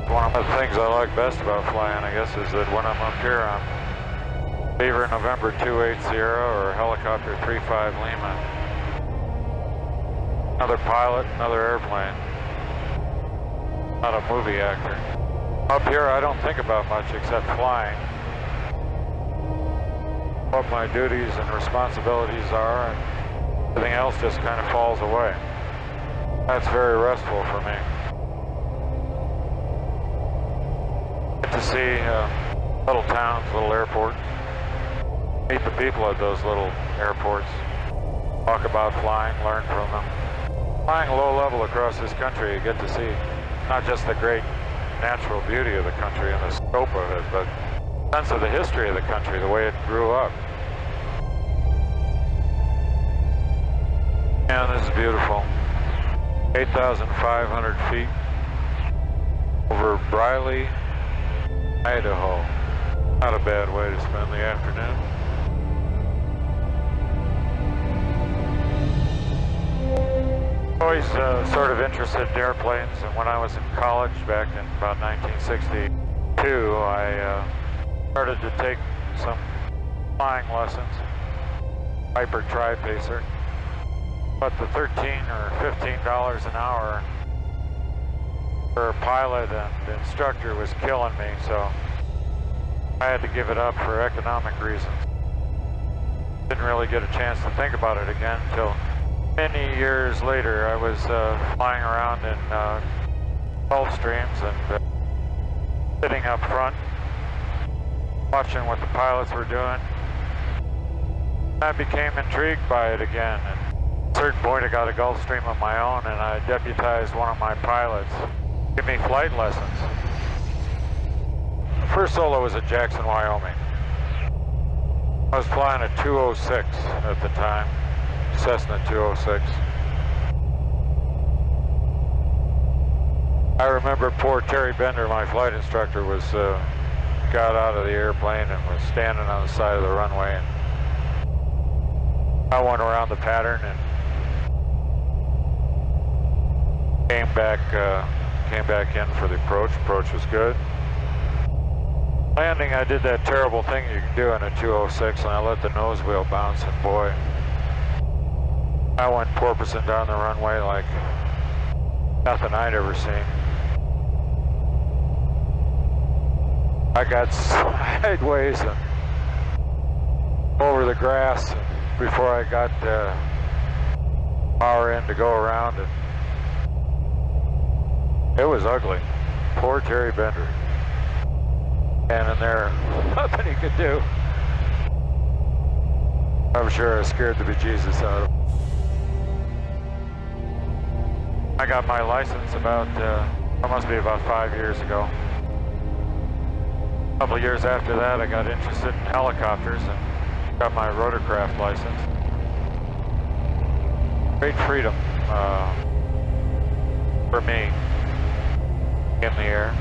One of the things I like best about flying, I guess, is that when I'm up here on Beaver November 28 Sierra or helicopter 35 Lima, another pilot, another airplane, not a movie actor. Up here I don't think about much except flying, what my duties and responsibilities are, and everything else just kind of falls away. That's very restful for me. Get to see little towns, little airports, meet the people at those little airports, talk about flying, learn from them. Flying low level across this country, you get to see not just the great natural beauty of the country and the scope of it, but a sense of the history of the country, the way it grew up. And this is beautiful. 8,500 feet over Briley, Idaho. Not a bad way to spend the afternoon. Always sort of interested in airplanes, and when I was in college back in about 1962, I started to take some flying lessons, Piper Tri-Pacer. But the $13 or $15 an hour for a pilot and instructor was killing me, so I had to give it up for economic reasons. Didn't really get a chance to think about it again until many years later. I was flying around in Gulf Streams and sitting up front, watching what the pilots were doing. I became intrigued by it again. And at a certain point I got a Gulf Stream of my own, and I deputized one of my pilots to give me flight lessons. The first solo was at Jackson, Wyoming. I was flying a 206 at the time, Cessna 206. I remember poor Terry Bender, my flight instructor, was got out of the airplane and was standing on the side of the runway, and I went around the pattern and came back in for the approach. Approach was good. Landing, I did that terrible thing you can do in a 206, and I let the nose wheel bounce, and boy, I went porpoising down the runway like nothing I'd ever seen. I got sideways and over the grass before I got power in to go around, and it was ugly. Poor Terry Bender. Standing there, nothing he could do. I'm sure I scared the bejesus out of him. I got my license about, it must be about 5 years ago. A couple of years after that, I got interested in helicopters and got my rotorcraft license. Great freedom for me in the air.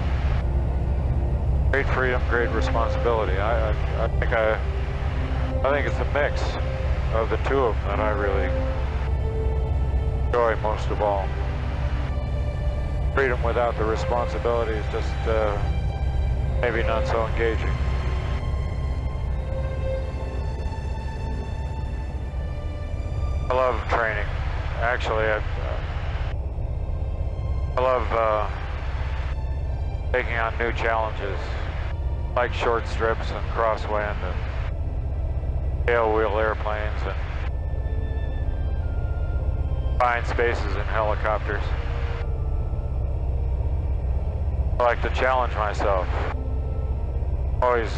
Great freedom, great responsibility. I think it's a mix of the two of them that I really enjoy most of all. Freedom without the responsibility is just maybe not so engaging. I love training. Actually, I love taking on new challenges, like short strips and crosswind and tailwheel airplanes and fine spaces in helicopters. I like to challenge myself. Always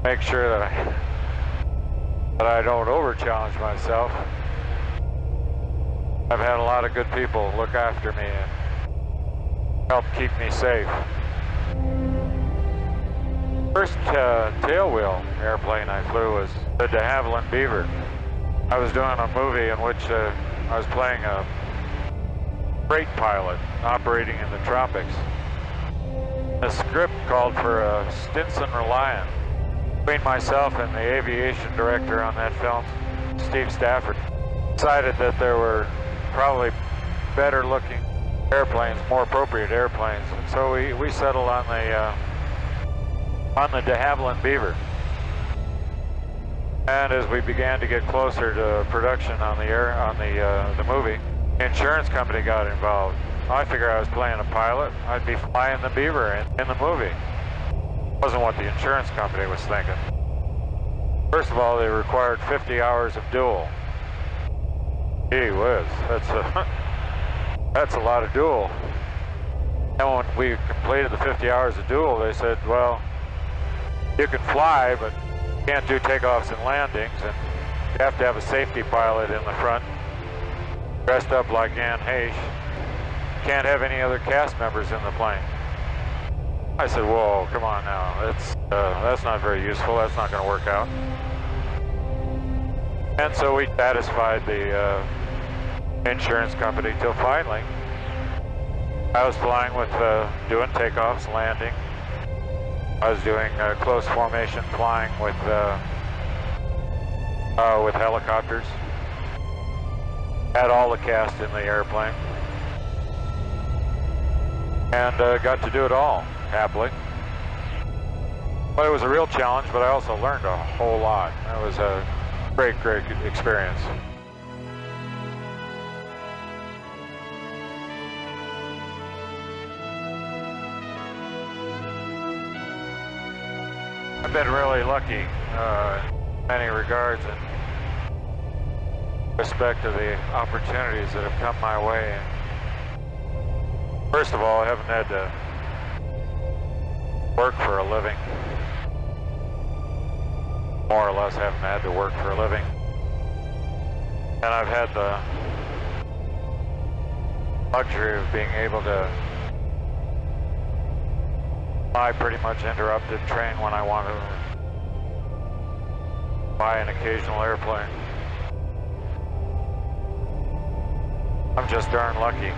make sure that I don't over-challenge myself. I've had a lot of good people look after me and help keep me safe. First tailwheel airplane I flew was the DeHavilland Beaver. I was doing a movie in which I was playing a freight pilot operating in the tropics. The script called for a Stinson Reliant. Between myself and the aviation director on that film, Steve Stafford, decided that there were probably better looking airplanes, more appropriate airplanes. And so we settled on the DeHavilland Beaver. And as we began to get closer to production on the movie, the insurance company got involved. I figured I was playing a pilot. I'd be flying the Beaver in the movie. Wasn't what the insurance company was thinking. First of all, they required 50 hours of duel. Gee whiz, that's a lot of duel. And when we completed the 50 hours of duel, they said, well, you can fly, but you can't do takeoffs and landings, and you have to have a safety pilot in the front, dressed up like Anne Heche. Can't have any other cast members in the plane. I said, whoa, come on now, that's not very useful, that's not going to work out. And so we satisfied the insurance company till finally I was flying with doing takeoffs, landing. I was doing close formation flying with helicopters. Had all the cast in the airplane. And got to do it all, happily. But it was a real challenge, but I also learned a whole lot. It was a great, great experience. I've been really lucky in many regards in respect to the opportunities that have come my way. First of all, I haven't had to work for a living. More or less haven't had to work for a living. And I've had the luxury of being able to fly pretty much uninterrupted, train when I want to, buy an occasional airplane. I'm just darn lucky.